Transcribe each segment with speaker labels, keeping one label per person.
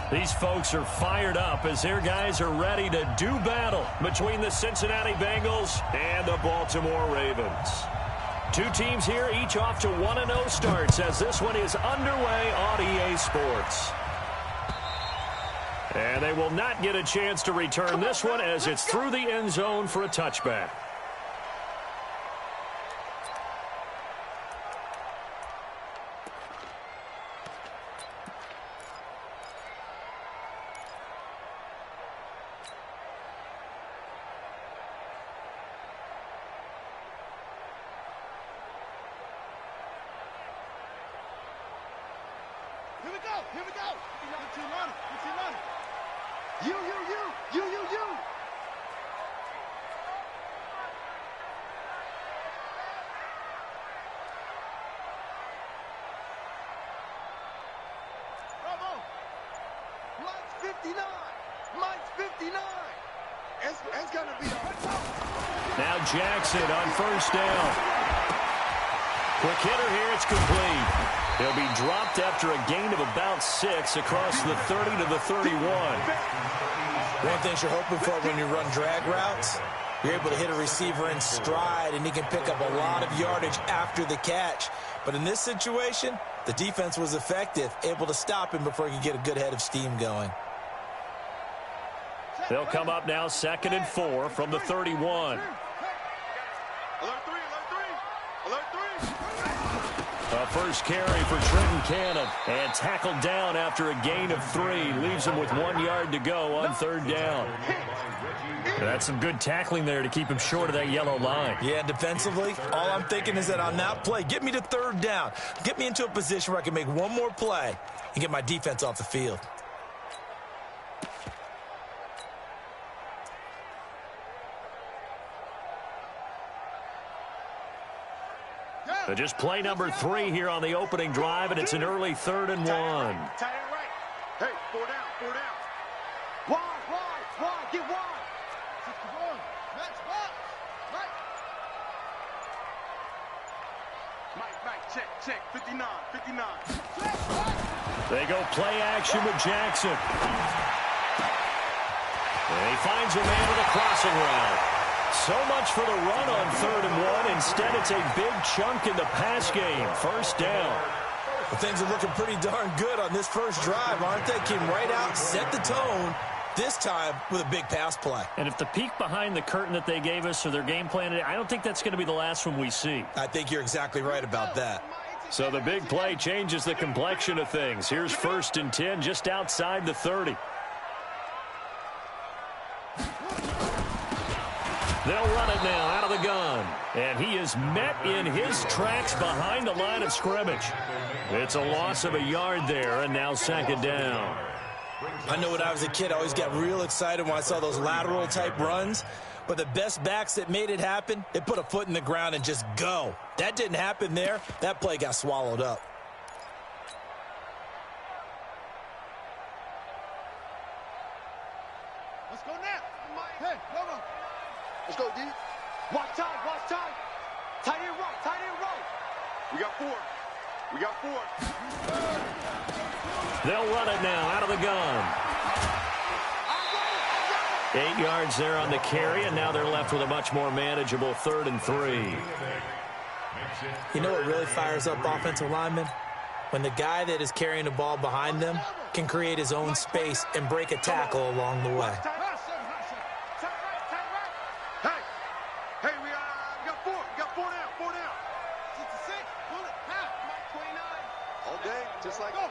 Speaker 1: These folks are fired up as their guys are ready to do battle between the Cincinnati Bengals and the Baltimore Ravens. Two teams here, each off to 1-0 starts as this one is underway on EA Sports. And they will not get a chance to return this one as it's through the end zone for a touchback.
Speaker 2: Here we go. You. Bravo. Mine's 59. It's going to be on.
Speaker 1: Now Jackson on first down. Quick hitter here, it's complete. He'll be dropped after a gain of about 6 across the 30 to the 31.
Speaker 3: One thing you're hoping for when you run drag routes, you're able to hit a receiver in stride, and he can pick up a lot of yardage after the catch. But in this situation, the defense was effective, able to stop him before he could get a good head of steam going.
Speaker 1: They'll come up now 2nd and 4 from the 31. A first carry for Trenton Cannon, and tackled down after a gain of 3. Leaves him with 1 yard to go on 3rd down. That's some good tackling there to keep him short of that yellow line.
Speaker 3: Yeah, defensively, all I'm thinking is that on that play, get me to 3rd down. Get me into a position where I can make one more play and get my defense off the field.
Speaker 1: Just play number 3 here on the opening drive, and it's an early 3rd and 1.
Speaker 2: Tight end right. Hey, 4 down. Wide. Get wide. 61. Match box. Mike, check. 59.
Speaker 1: They go play action with Jackson. And he finds a man with a crossing route. So much for the run on 3rd and 1. Instead, it's a big chunk in the pass game. First down.
Speaker 3: Well, things are looking pretty darn good on this first drive, aren't they? Came right out, set the tone, this time with a big pass play.
Speaker 1: And if the peek behind the curtain that they gave us or their game plan, I don't think that's going to be the last one we see.
Speaker 3: I think you're exactly right about that.
Speaker 1: So the big play changes the complexion of things. Here's 1st and 10 just outside the 30. They'll run it now out of the gun. And he is met in his tracks behind the line of scrimmage. It's a loss of a yard there, and now 2nd down.
Speaker 3: I know when I was a kid, I always got real excited when I saw those lateral-type runs. But the best backs that made it happen, they put a foot in the ground and just go. That didn't happen there. That play got swallowed up.
Speaker 2: Let's go now. Hey, come on. Let's go, D. Watch time. Tight end right. We got 4.
Speaker 1: They'll run it now out of the gun. 8 yards there on the carry, and now they're left with a much more manageable 3rd and 3.
Speaker 3: You know what really fires up offensive linemen? When the guy that is carrying the ball behind them can create his own space and break a tackle along the way.
Speaker 2: Hey, we got 4. We got 4 down. 66. Pull it. Half. Mike 29. All day. Just like that.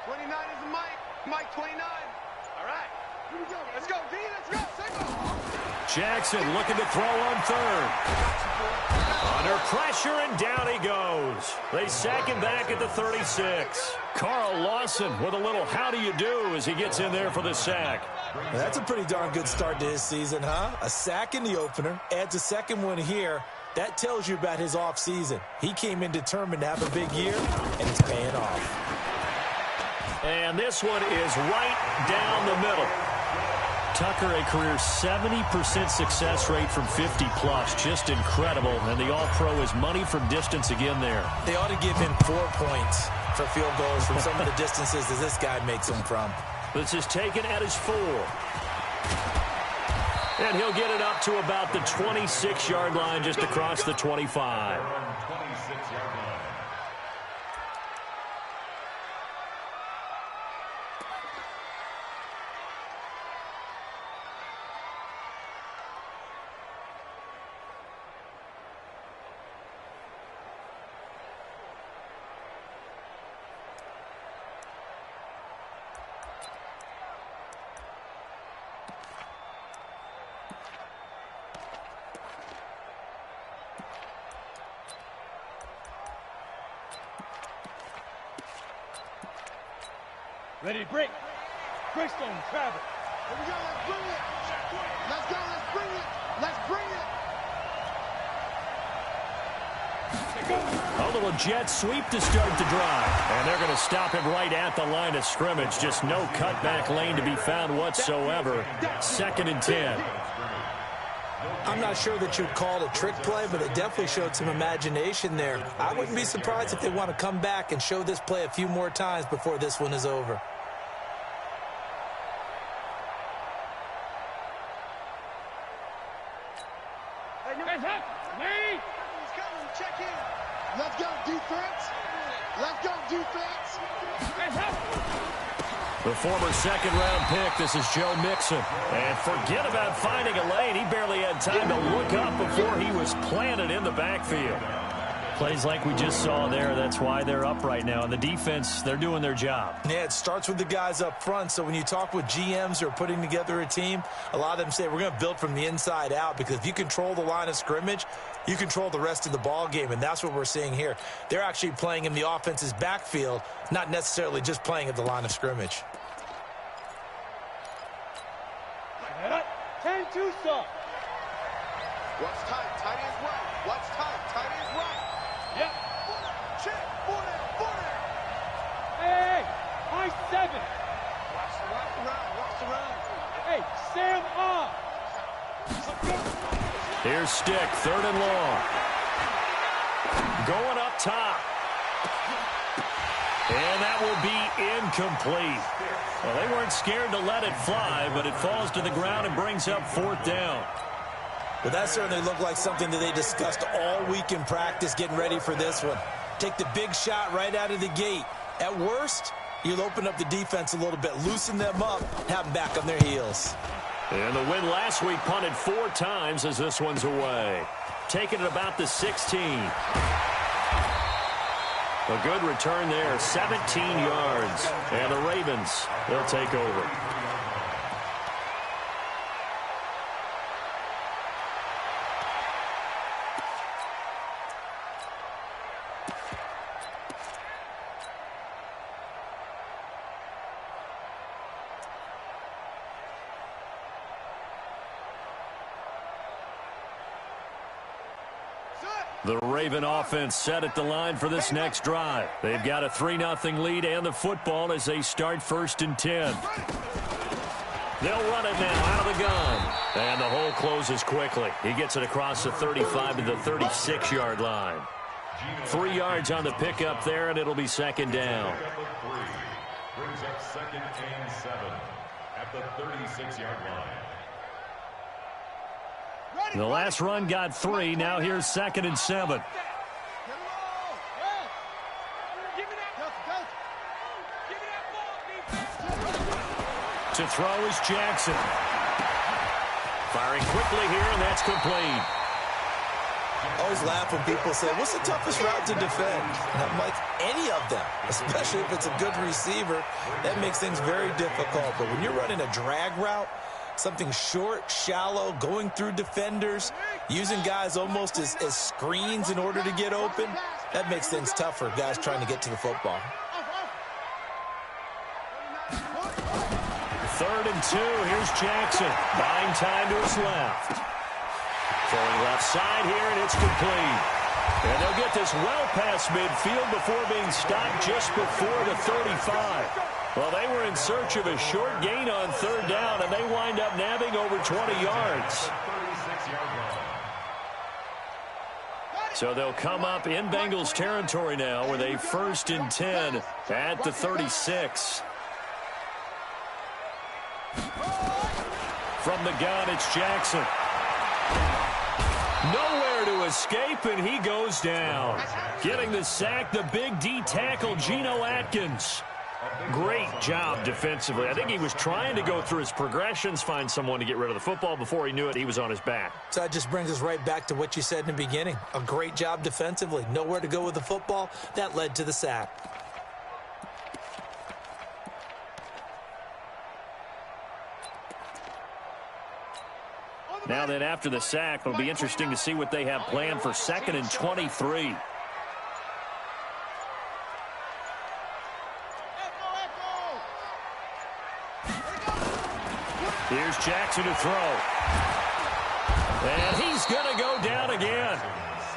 Speaker 2: 29 is the Mike 29. All right. Here we go. Let's go, D. Let's go.
Speaker 1: Jackson looking to throw on 3rd. Under pressure, and down he goes. They sack him back at the 36. Carl Lawson with a little how do you do as he gets in there for the sack.
Speaker 3: Well, that's a pretty darn good start to his season, huh? A sack in the opener, adds a 2nd one here. That tells you about his offseason. He came in determined to have a big year, and it's paying off.
Speaker 1: And this one is right down the middle. Tucker, a career 70% success rate from 50+. Just incredible. And the All-Pro is money from distance again there.
Speaker 3: They ought to give him 4 points. for field goals from some of the distances that this guy makes them from.
Speaker 1: This is taken at his 4. And he'll get it up to about the 26-yard line, just across the 25.
Speaker 2: Ready, break. Breakstone, travel. Here we go, let's bring it. Let's go, let's bring it. Let's bring it.
Speaker 1: A little jet sweep to start the drive. And they're going to stop him right at the line of scrimmage. Just no cutback lane to be found whatsoever. 2nd and 10.
Speaker 3: I'm not sure that you'd call it a trick play, but it definitely showed some imagination there. I wouldn't be surprised if they want to come back and show this play a few more times before this one is over.
Speaker 2: Check in. Let's go, defense. Let's go, defense.
Speaker 1: The former 2nd-round pick, this is Joe Mixon. And forget about finding a lane. He barely had time to look up before he was planted in the backfield. Plays like we just saw there. That's why they're up right now. And the defense, they're doing their job.
Speaker 3: Yeah, it starts with the guys up front. So when you talk with GMs who are putting together a team, a lot of them say we're going to build from the inside out, because if you control the line of scrimmage, you control the rest of the ball game, and that's what we're seeing here. They're actually playing in the offense's backfield, not necessarily just playing at the line of scrimmage.
Speaker 2: 10-2 stop. What's tight? Tight is right. What's tight? Tight is right. Yep. Check. 4 down. 4 down. Hey, high 7. Watch the route. Watch the route. Hey, Sam on.
Speaker 1: Here's Stick, 3rd and long. Going up top. And that will be incomplete. Well, they weren't scared to let it fly, but it falls to the ground and brings up 4th down.
Speaker 3: Well, that certainly looked like something that they discussed all week in practice, getting ready for this one. Take the big shot right out of the gate. At worst, you'll open up the defense a little bit, loosen them up, have them back on their heels.
Speaker 1: And the win last week punted 4 times as this one's away. Taking it about the 16. A good return there, 17 yards. And the Ravens, they'll take over. The Raven offense set at the line for this next drive. They've got a 3-0 lead and the football as they start 1st and 10. They'll run it now out of the gun. And the hole closes quickly. He gets it across the 35 to the 36-yard line. 3 yards on the pickup there, and it'll be 2nd down.
Speaker 4: Brings up 2nd and 7 at the 36-yard line.
Speaker 1: The last run got 3. Now here's 2nd and 7. To throw is Jackson. Firing quickly here, and that's complete.
Speaker 3: I always laugh when people say, what's the toughest route to defend? And I'm like, any of them, especially if it's a good receiver. That makes things very difficult. But when you're running a drag route, something short, shallow, going through defenders, using guys almost as screens in order to get open, that makes things tough for guys trying to get to the football.
Speaker 1: 3rd and 2. Here's Jackson. Buying time to his left. Throwing left side here, and it's complete. And they'll get this well past midfield before being stopped just before the 35. Well, they were in search of a short gain on 3rd down, and they wind up nabbing over 20 yards. So they'll come up in Bengals territory now with a 1st and 10 at the 36. From the gun, it's Jackson. Nowhere to escape, and he goes down. Getting the sack, the big D tackle, Geno Atkins. Great job defensively. I think he was trying to go through his progressions, find someone to get rid of the football. Before he knew it, he was on his back.
Speaker 3: So that just brings us right back to what you said in the beginning. A great job defensively. Nowhere to go with the football. That led to the sack.
Speaker 1: Now then, after the sack, it'll be interesting to see what they have planned for 2nd and 23. Here's Jackson to throw. And he's going to go down again.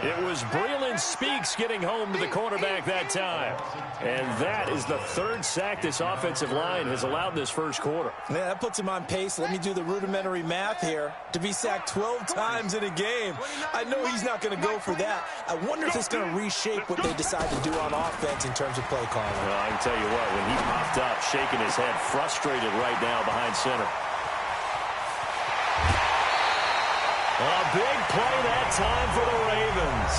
Speaker 1: It was Breeland Speaks getting home to the cornerback that time. And that is the 3rd sack this offensive line has allowed in this first quarter.
Speaker 3: Yeah, that puts him on pace. Let me do the rudimentary math here. To be sacked 12 times in a game. I know he's not going to go for that. I wonder if it's going to reshape what they decide to do on offense in terms of play calling.
Speaker 1: Well, I can tell you what, when he popped up, shaking his head, frustrated right now behind center. A big play that time for the Ravens.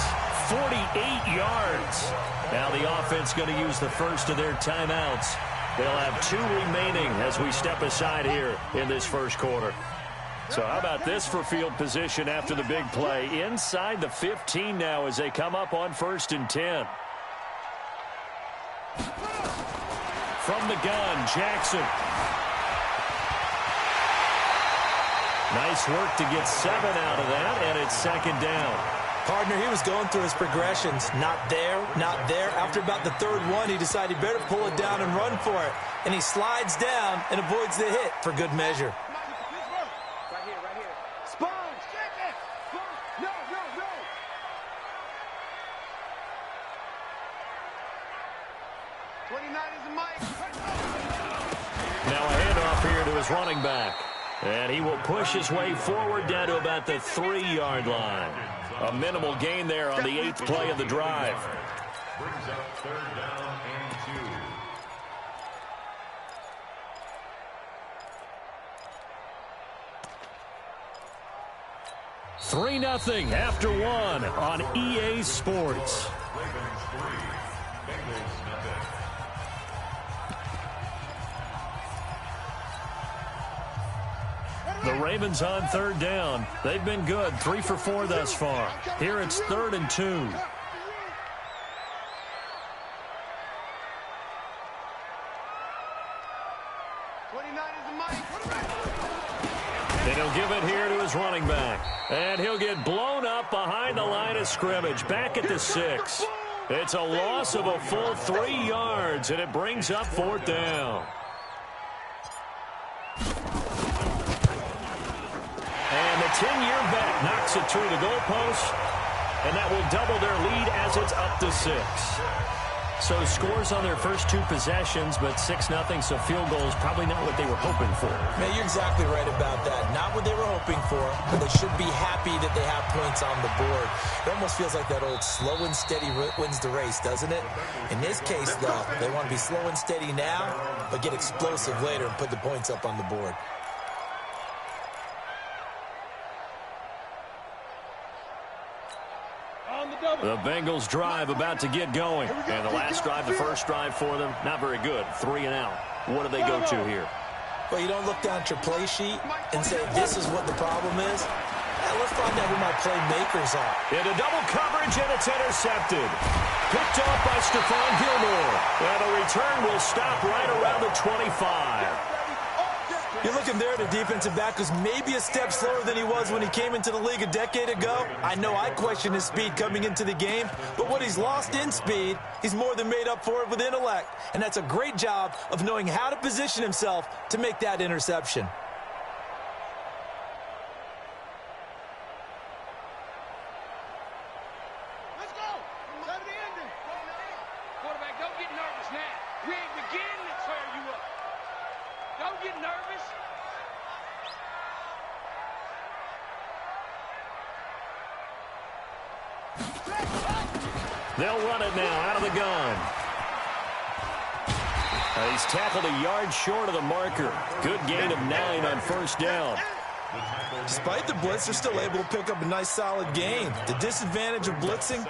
Speaker 1: 48 yards. Now the offense going to use the first of their timeouts. They'll have 2 remaining as we step aside here in this first quarter. So how about this for field position after the big play? Inside the 15 now as they come up on 1st and 10. From the gun, Jackson. Nice work to get 7 out of that, and it's 2nd down.
Speaker 3: Partner, he was going through his progressions. Not there, not there. After about the 3rd one, he decided he better pull it down and run for it. And he slides down and avoids the hit for good measure.
Speaker 2: Right here, right here. Sponge, check it. No. is a mic.
Speaker 1: Now a handoff here to his running back. And he will push his way forward down to about the 3-yard line. A minimal gain there on the 8th play of the drive.
Speaker 4: Brings up 3rd down and 2.
Speaker 1: 3-0 after 1 on EA Sports.
Speaker 4: Ravens 3, Bengals nothing.
Speaker 1: The Ravens on 3rd down. They've been good, 3 for 4 thus far. Here it's 3rd and 2. And he'll give it here to his running back. And he'll get blown up behind the line of scrimmage, back at the 6. It's a loss of a full 3 yards, and it brings up 4th down. And the 10-year vet knocks it through the goalpost, and that will double their lead as it's up to 6. So scores on their first 2 possessions, but 6-0, so field goal is probably not what they were hoping for.
Speaker 3: Man, you're exactly right about that. Not what they were hoping for, but they should be happy that they have points on the board. It almost feels like that old slow and steady wins the race, doesn't it? In this case, though, they want to be slow and steady now, but get explosive later and put the points up on the board.
Speaker 1: The Bengals drive about to get going. And the last drive, the first drive for them, not very good. 3 and out. What do they go to here?
Speaker 3: Well, you don't look down at your play sheet and say, this is what the problem is. Now, let's find out who my playmakers are.
Speaker 1: Into double coverage, and it's intercepted. Picked off by Stephon Gilmore. And the return will stop right around the 25.
Speaker 3: You're looking there at a defensive back who's maybe a step slower than he was when he came into the league a decade ago. I know I questioned his speed coming into the game, but what he's lost in speed, he's more than made up for it with intellect. And that's a great job of knowing how to position himself to make that interception.
Speaker 2: Let's go. Time to end it. Quarterback, don't get nervous now. We ain't beginning to tear you up. Don't get nervous.
Speaker 1: They'll run it now out of the gun. He's tackled a yard short of the marker. Good gain of 9 on first down.
Speaker 3: Despite the blitz, they're still able to pick up a nice, solid gain. The disadvantage of blitzing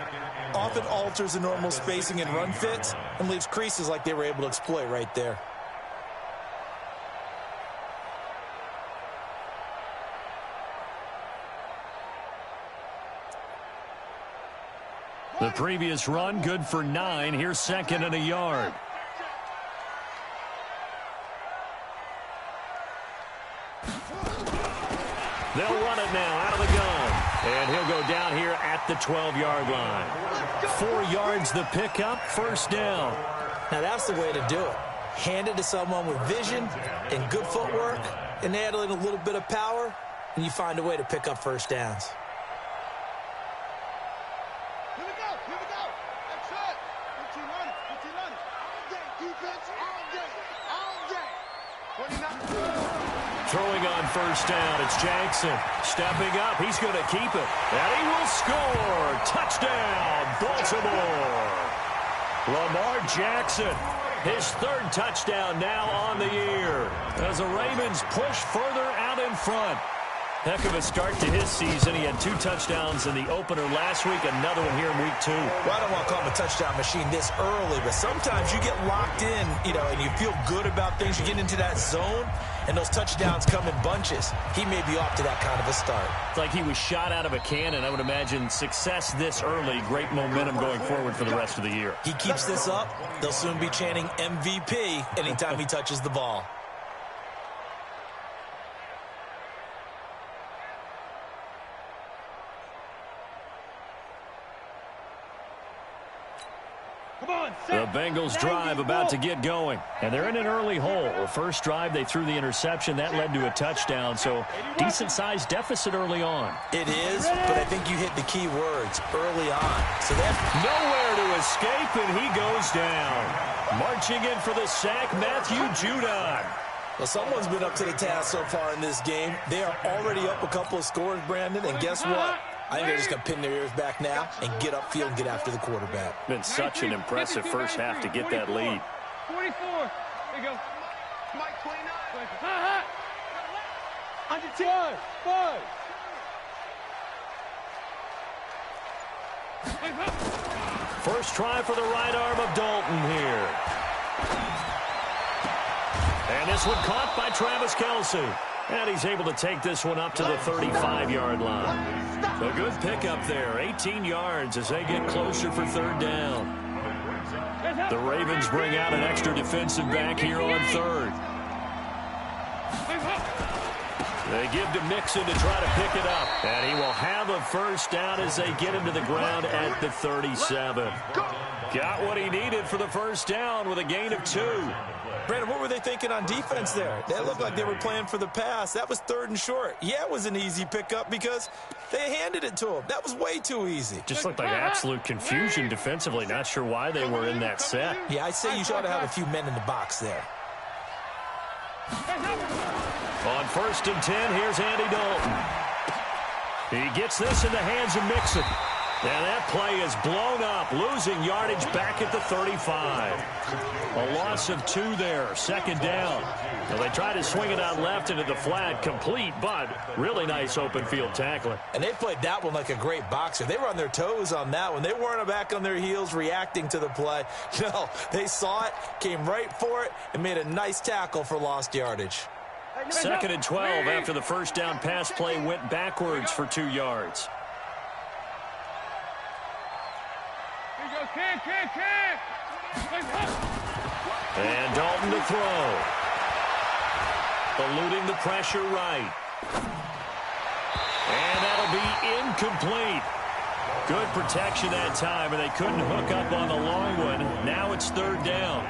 Speaker 3: often alters the normal spacing and run fits and leaves creases like they were able to exploit right there.
Speaker 1: The previous run, good for 9. Here's 2nd and a yard. They'll run it now out of the gun. And he'll go down here at the 12-yard line. 4 yards the pickup, first down.
Speaker 3: Now that's the way to do it. Hand it to someone with vision and good footwork and add in a little bit of power, and you find a way to pick up first downs.
Speaker 2: Here we go. That's it. What you running? All day, defense, all day. 29.
Speaker 1: Throwing on first down, it's Jackson. Stepping up, he's going to keep it. And he will score. Touchdown, Baltimore. Lamar Jackson, his 3rd touchdown now on the year, as the Ravens push further out in front. Heck of a start to his season. He had 2 touchdowns in the opener last week, another one here in week 2.
Speaker 3: Well, I don't want to call him a touchdown machine this early, but sometimes you get locked in, and you feel good about things. You get into that zone, and those touchdowns come in bunches. He may be off to that kind of a start.
Speaker 1: It's like he was shot out of a cannon. I would imagine success this early, great momentum going forward for the rest of the year.
Speaker 3: He keeps this up, they'll soon be chanting MVP anytime he touches the ball.
Speaker 1: The Bengals drive about to get going, and they're in an early hole. The first drive, they threw the interception. That led to a touchdown, so decent-sized deficit early on.
Speaker 3: It is, but I think you hit the key words, early on. So that's
Speaker 1: nowhere to escape, and he goes down. Marching in for the sack, Matthew Judon.
Speaker 3: Well, someone's been up to the task so far in this game. They are already up a couple of scores, Brandon, and guess what? I think they're just going to pin their ears back now and get upfield and get after the quarterback.
Speaker 1: Been such an impressive first half to get that lead.
Speaker 2: 44. There you go. Mike 29. Under 10. 5.
Speaker 1: First try for the right arm of Dalton here. And this one caught by Travis Kelce. And he's able to take this one up to the 35-yard line. A good pickup there, 18 yards as they get closer for 3rd down. The Ravens bring out an extra defensive back here on 3rd. They give to Mixon to try to pick it up. And he will have a first down as they get him to the ground at the 37. Got what he needed for the first down with a gain of 2.
Speaker 3: Brandon, what were they thinking on defense there? They looked like they were playing for the pass. That was 3rd and short. Yeah, it was an easy pickup because they handed it to him. That was way too easy.
Speaker 1: Just looked like absolute confusion defensively. Not sure why they were in that set.
Speaker 3: Yeah, I'd say you ought to have a few men in the box there.
Speaker 1: On 1st and 10, here's Andy Dalton. He gets this in the hands of Mixon. And that play is blown up, losing yardage back at the 35. A loss of 2 there, 2nd down. Well, they tried to swing it out left into the flat, complete, but really nice open field tackling.
Speaker 3: And they played that one like a great boxer. They were on their toes on that one. They weren't back on their heels reacting to the play. No, they saw it, came right for it, and made a nice tackle for lost yardage.
Speaker 1: 2nd and 12 after the first down pass play went backwards for 2 yards. And Dalton to throw. Eluding the pressure right. And that'll be incomplete. Good protection that time, and they couldn't hook up on the long one. Now it's 3rd down.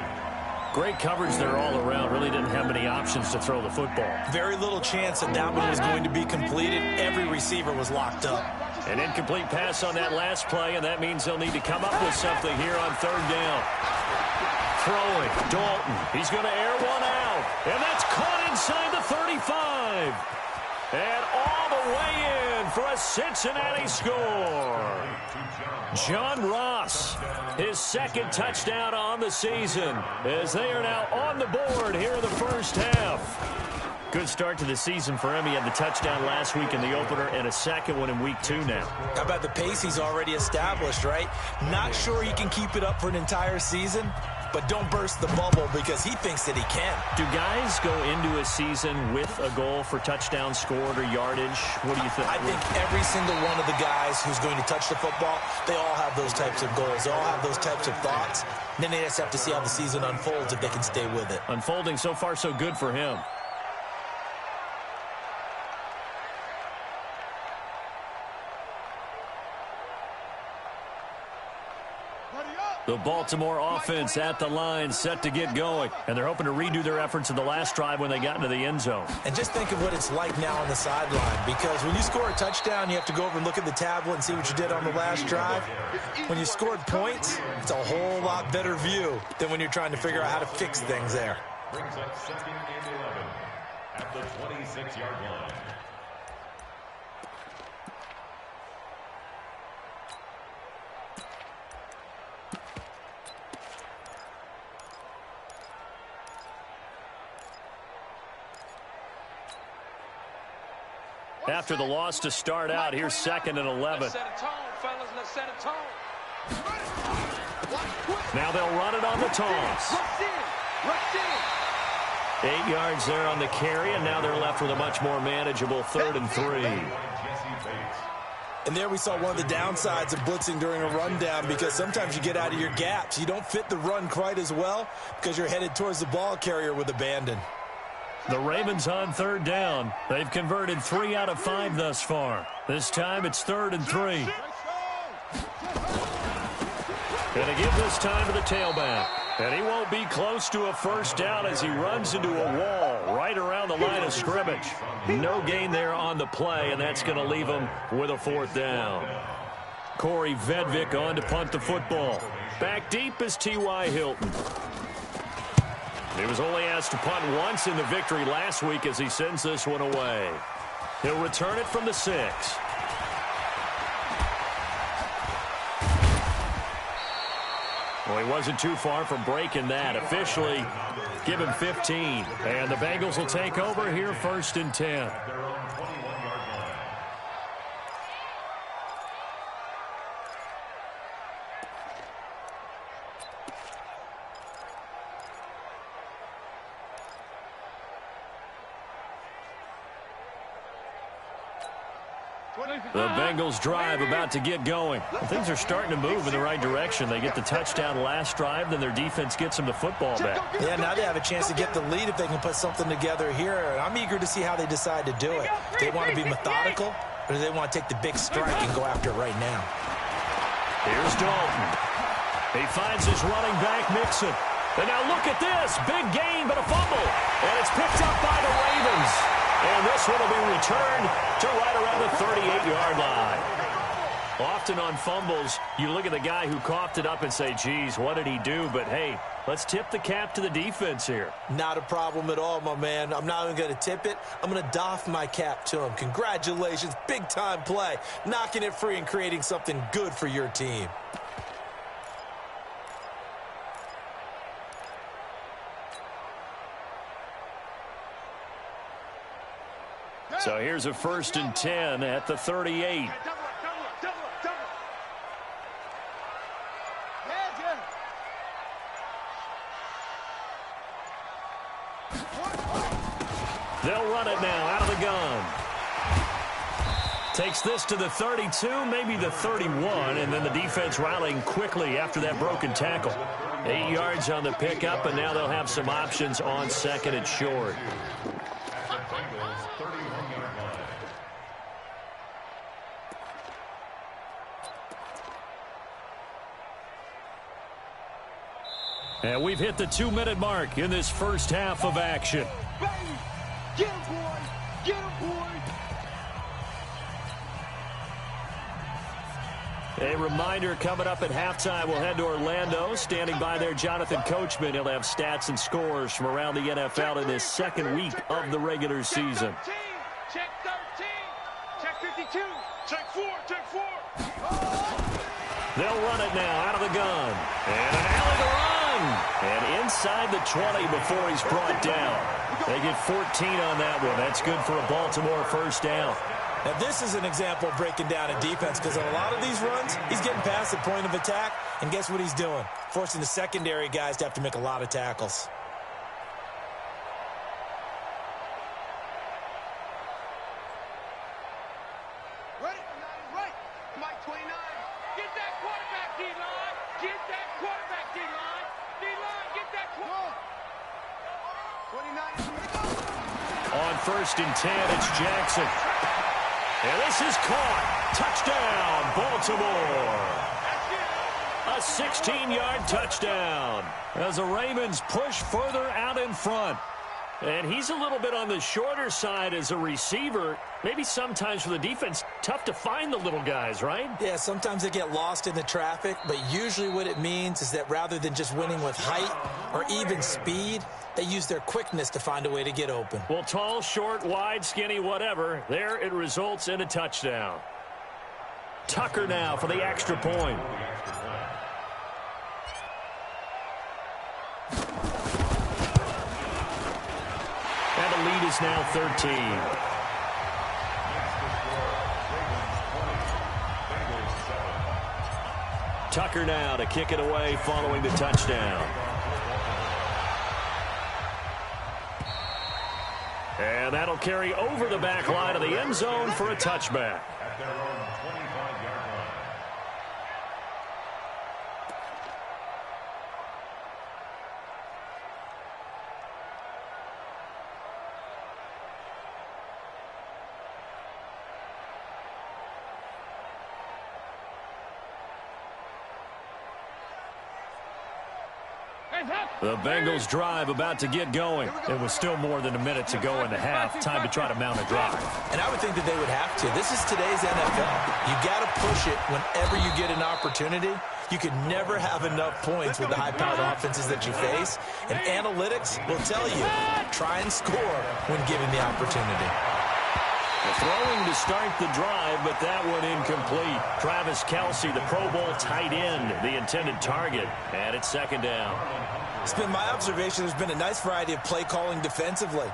Speaker 1: Great coverage there all around. Really didn't have many options to throw the football.
Speaker 3: Very little chance that that one was going to be completed. Every receiver was locked up.
Speaker 1: An incomplete pass on that last play, and that means they'll need to come up with something here on 3rd down. Throwing, Dalton. He's going to air one out, and that's caught inside the 35. And all the way in for a Cincinnati score. John Ross, his second touchdown on the season, as they are now on the board here in the first half. Good start to the season for him. He had the touchdown last week in the opener and a second one in week 2 now.
Speaker 3: How about the pace he's already established, right? Not sure he can keep it up for an entire season, but don't burst the bubble because he thinks that he can.
Speaker 1: Do guys go into a season with a goal for touchdowns scored or yardage? What do you think?
Speaker 3: I think every single one of the guys who's going to touch the football, they all have those types of goals. They all have those types of thoughts. Then they just have to see how the season unfolds if they can stay with it.
Speaker 1: Unfolding so far so good for him. The Baltimore offense at the line, set to get going. And they're hoping to redo their efforts in the last drive when they got into the end zone.
Speaker 3: And just think of what it's like now on the sideline, because when you score a touchdown, you have to go over and look at the tablet and see what you did on the last drive. When you scored points, it's a whole lot better view than when you're trying to figure out how to fix things there.
Speaker 4: Brings up 2nd and 11 at the 26-yard line.
Speaker 1: After the loss to start out, here's 2nd and 11.
Speaker 5: Let's set a tone, fellas. Let's set a tone.
Speaker 1: Now they'll run it on the toss. 8 yards there on the carry, and now they're left with a much more manageable 3rd and 3.
Speaker 3: And there we saw one of the downsides of blitzing during a rundown, because sometimes you get out of your gaps. You don't fit the run quite as well because you're headed towards the ball carrier with abandon.
Speaker 1: The Ravens on 3rd down. They've converted 3 out of 5 thus far. This time it's 3rd and 3. Gonna give this time to the tailback. And he won't be close to a first down as he runs into a wall right around the line of scrimmage. No gain there on the play, and that's going to leave him with a 4th down. Corey Vedvik on to punt the football. Back deep is T.Y. Hilton. He was only asked to punt once in the victory last week as he sends this one away. He'll return it from the 6. Well, he wasn't too far from breaking that. Officially, give him 15. And the Bengals will take over here 1st and 10. The Bengals drive about to get going. Things are starting to move in the right direction. They get the touchdown last drive, then their defense gets them the football back.
Speaker 3: Yeah, now they have a chance to get the lead if they can put something together here. And I'm eager to see how they decide to do it. Do they want to be methodical, or do they want to take the big strike and go after it right now?
Speaker 1: Here's Dalton. He finds his running back, Mixon. And now look at this. Big gain, but a fumble. And it's picked up by the Ravens. And this one will be returned to right around the 38-yard line. Often on fumbles, you look at the guy who coughed it up and say, geez, what did he do? But, hey, let's tip the cap to the defense here.
Speaker 3: Not a problem at all, my man. I'm not even going to tip it. I'm going to doff my cap to him. Congratulations. Big-time play. Knocking it free and creating something good for your team.
Speaker 1: So here's a 1st and 10 at the 38. They'll run it now out of the gun. Takes this to the 32, maybe the 31, and then the defense rallying quickly after that broken tackle. 8 yards on the pickup, and now they'll have some options on 2nd and short. And we've hit the 2-minute mark in this first half of action.
Speaker 2: Get him, boy! Get him, boy!
Speaker 1: A reminder coming up at halftime, we'll head to Orlando. Standing by there, Jonathan Coachman. He'll have stats and scores from around the NFL in his 2nd week of the regular season.
Speaker 5: Check 13. Check 52.
Speaker 2: Check 4. Check 4.
Speaker 1: They'll run it now out of the gun. And an alley to run. And inside the 20 before he's brought down. They get 14 on that one. That's good for a Baltimore first down.
Speaker 3: Now, this is an example of breaking down a defense because on a lot of these runs, he's getting past the point of attack, and guess what he's doing? Forcing the secondary guys to have to make a lot of tackles.
Speaker 2: Right. Right. Mike 29.
Speaker 5: Get that quarterback, D-line. Get that quarterback, D-line. D-line, get that quarterback.
Speaker 2: 29 is going to go.
Speaker 1: On 1st and 10, it's Jackson. And this is caught. Touchdown, Baltimore. A 16-yard touchdown as the Ravens push further out in front. And he's a little bit on the shorter side as a receiver. Maybe sometimes for the defense, tough to find the little guys, right?
Speaker 3: Yeah, sometimes they get lost in the traffic, but usually what it means is that rather than just winning with height or even speed, they use their quickness to find a way to get open.
Speaker 1: Well, tall, short, wide, skinny, whatever, there it results in a touchdown. Tucker now for the extra point. And the lead is now 13. Tucker now to kick it away following the touchdown. And that'll carry over the back line of the end zone for a touchback.
Speaker 4: At their own 25-yard line.
Speaker 1: The Bengals drive about to get going. It was still more than a minute to go in the half. Time to try to mount a drive.
Speaker 3: And I would think that they would have to. This is today's NFL. You got to push it whenever you get an opportunity. You can never have enough points with the high-powered offenses that you face. And analytics will tell you, try and score when given the opportunity.
Speaker 1: Throwing to start the drive, but that one incomplete. Travis Kelce, the Pro Bowl tight end, the intended target. And it's second down.
Speaker 3: It's been my observation there's been a nice variety of play calling defensively.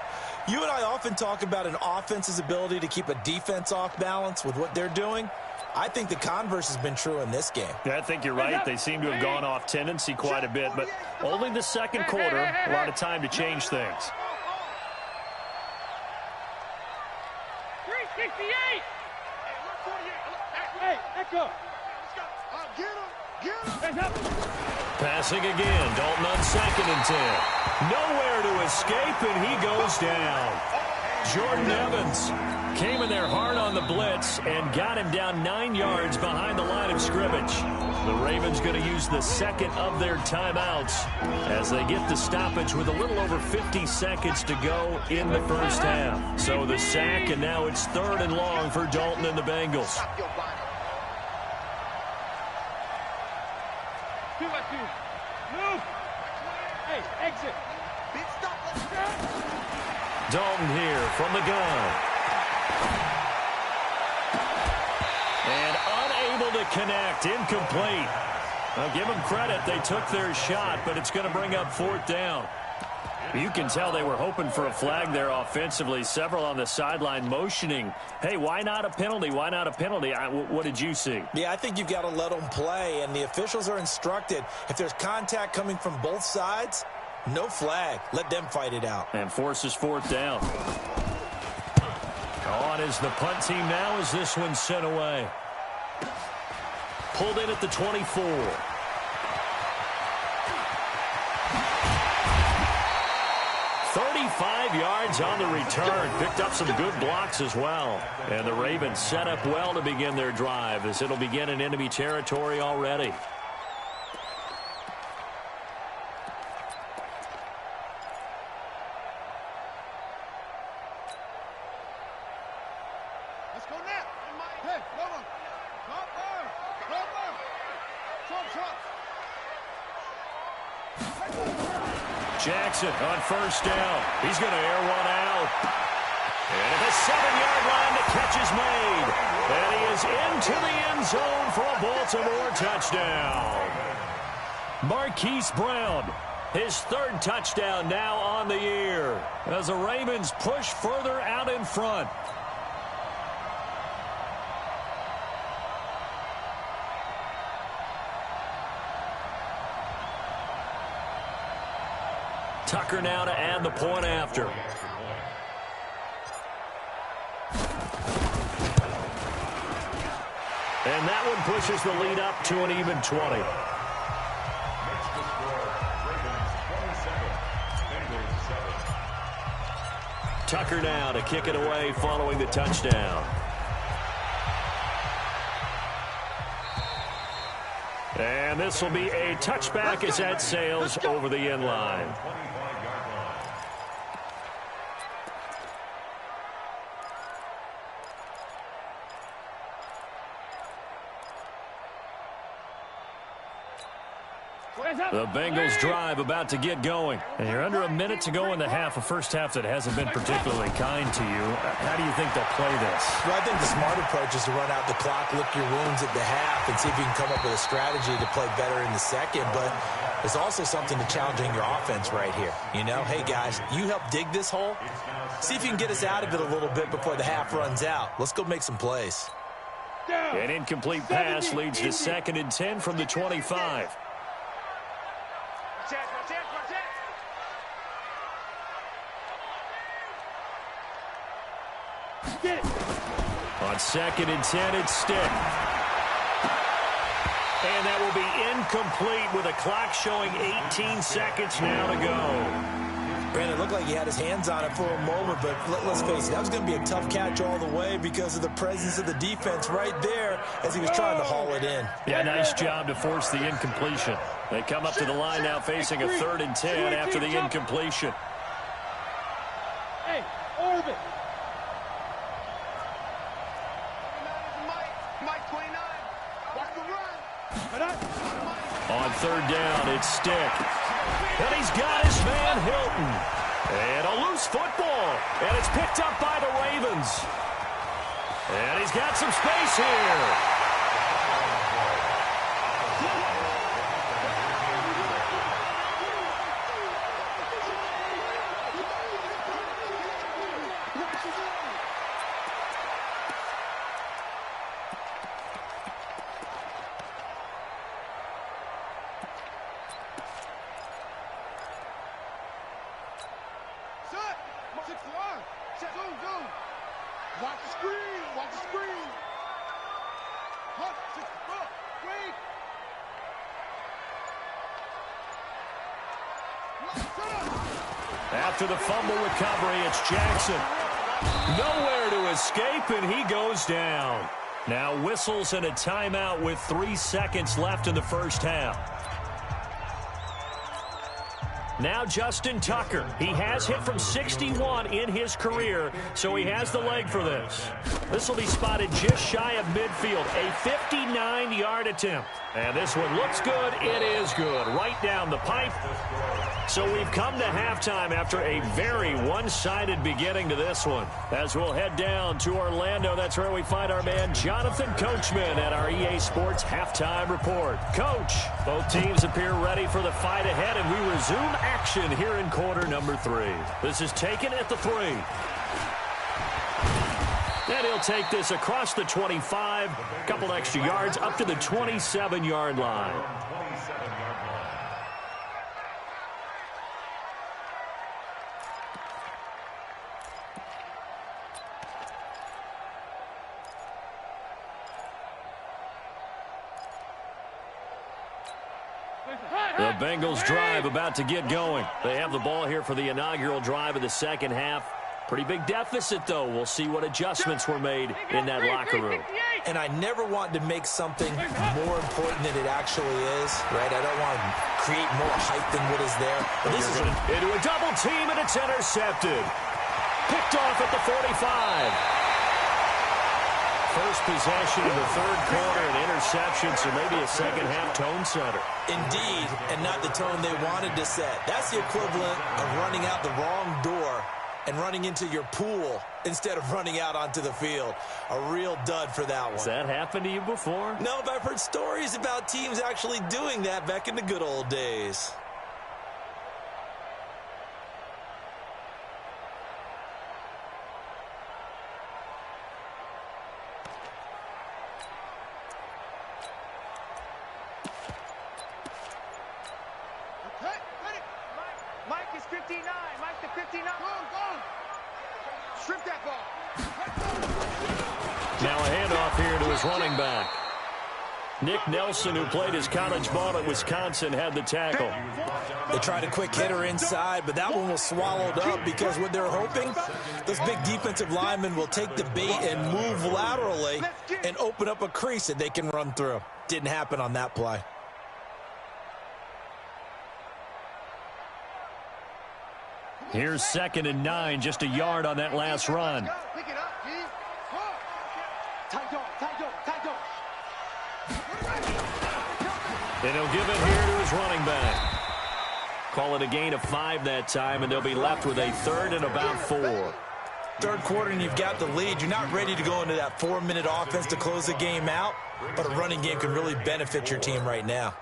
Speaker 3: You and I often talk about an offense's ability to keep a defense off balance with what they're doing. I think the converse has been true in this game.
Speaker 1: Yeah, I think you're right. They seem to have gone off tendency quite a bit, but only the second quarter, a lot of time to change things.
Speaker 5: 368. Hey, echo.
Speaker 2: Get him.
Speaker 1: Passing again. Dalton on 2nd and 10. Nowhere to escape, and he goes down. Jordan Evans came in there hard on the blitz and got him down 9 yards behind the line of scrimmage. The Ravens going to use the second of their timeouts as they get the stoppage with a little over 50 seconds to go in the first half. So the sack, and now it's 3rd and long for Dalton and the Bengals.
Speaker 5: Move. Hey, exit.
Speaker 1: Dalton here from the gun. And unable to connect, incomplete. I'll give them credit. They took their shot, but it's going to bring up 4th down. You can tell they were hoping for a flag there offensively. Several on the sideline motioning, hey, why not a penalty? Why not a penalty? What did you see?
Speaker 3: Yeah, I think you've got to let them play, and the officials are instructed. If there's contact coming from both sides, no flag. Let them fight it out.
Speaker 1: And forces 4th down. On is the punt team now as this one's sent away. Pulled in at the 24. 35 yards on the return. Picked up some good blocks as well. And the Ravens set up well to begin their drive as it'll begin in enemy territory already.
Speaker 2: Let's go now. Hey, Trump.
Speaker 1: Jackson on 1st down. He's going to air one out. And at the 7-yard line, the catch is made. And he is into the end zone for a Baltimore touchdown. Marquise Brown, his 3rd touchdown now on the year, as the Ravens push further out in front. Tucker now to add the point after. And that one pushes the lead up to an even 20. Tucker now to kick it away following the touchdown. And this will be a touchback as that sails over the end line. The Bengals drive about to get going.
Speaker 6: And you're under a minute to go in the half, a first half that hasn't been particularly kind to you. How do you think they'll play this?
Speaker 3: Well, I think the smart approach is to run out the clock, lick your wounds at the half, and see if you can come up with a strategy to play better in the second. But there's also something to challenging your offense right here. You know, hey, guys, you help dig this hole. See if you can get us out of it a little bit before the half runs out. Let's go make some plays.
Speaker 1: An incomplete pass leads to 2nd and 10 from the 25. On 2nd and 10, it's Stick. And that will be incomplete with a clock showing 18 seconds now to go.
Speaker 3: Brandon, it looked like he had his hands on it for a moment, but let's face it, that was going to be a tough catch all the way because of the presence of the defense right there as he was trying to haul it in.
Speaker 6: Yeah, nice job to force the incompletion.
Speaker 1: They come up to the line now facing a 3rd and 10 after the incompletion.
Speaker 5: Hey, orbit.
Speaker 2: Mike 29. Watch the run.
Speaker 1: On 3rd down, it's Stick. And he's got his man Hilton. And a loose football. And it's picked up by the Ravens. And he's got some space here.
Speaker 2: Watch the screen. Watch the screen. Hunt, 6 foot. Wait.
Speaker 1: After the fumble recovery, it's Jackson. Nowhere to escape, and he goes down. Now whistles and a timeout with 3 seconds left in the first half. Now Justin Tucker. He has hit from 61 in his career, so he has the leg for this. This will be spotted just shy of midfield, a 59-yard attempt. And this one looks good. It is good. Right down the pipe. So we've come to halftime after a very one-sided beginning to this one. As we'll head down to Orlando, that's where we find our man Jonathan Coachman at our EA Sports Halftime Report. Coach, both teams appear ready for the fight ahead, and we resume action here in quarter number 3. This is taken at the 3. And he'll take this across the 25, a couple extra yards, up to the 27-yard line. The Bengals drive about to get going. They have the ball here for the inaugural drive of the second half. Pretty big deficit, though. We'll see what adjustments were made in that locker room.
Speaker 3: And I never want to make something more important than it actually is, right? I don't want to create more hype than what is there. But this is
Speaker 1: into a double team, and it's intercepted. Picked off at the 45. First possession in the third quarter, an interception, so maybe a second-half tone setter.
Speaker 3: Indeed, and not the tone they wanted to set. That's the equivalent of running out the wrong door and running into your pool instead of running out onto the field. A real dud for that one.
Speaker 6: Has that happened to you before?
Speaker 3: No, but I've heard stories about teams actually doing that back in the good old days.
Speaker 5: Mike is 59. Mike the 59. Go. Strip that ball.
Speaker 6: Now a handoff here to his running back. Nick Nelson, who played his college ball at Wisconsin, had the tackle.
Speaker 3: They tried a quick hitter inside, but that one was swallowed up because what they're hoping, those big defensive linemen will take the bait and move laterally and open up a crease that they can run through. Didn't happen on that play.
Speaker 6: Here's 2nd and 9, just a yard on that last run.
Speaker 2: Pick it up, G.
Speaker 5: Tight dog.
Speaker 6: And he'll give it here to his running back. Call it a gain of 5 that time, and they'll be left with a 3rd and about 4.
Speaker 3: Third quarter and you've got the lead. You're not ready to go into that 4-minute offense to close the game out, but a running game can really benefit your team right now.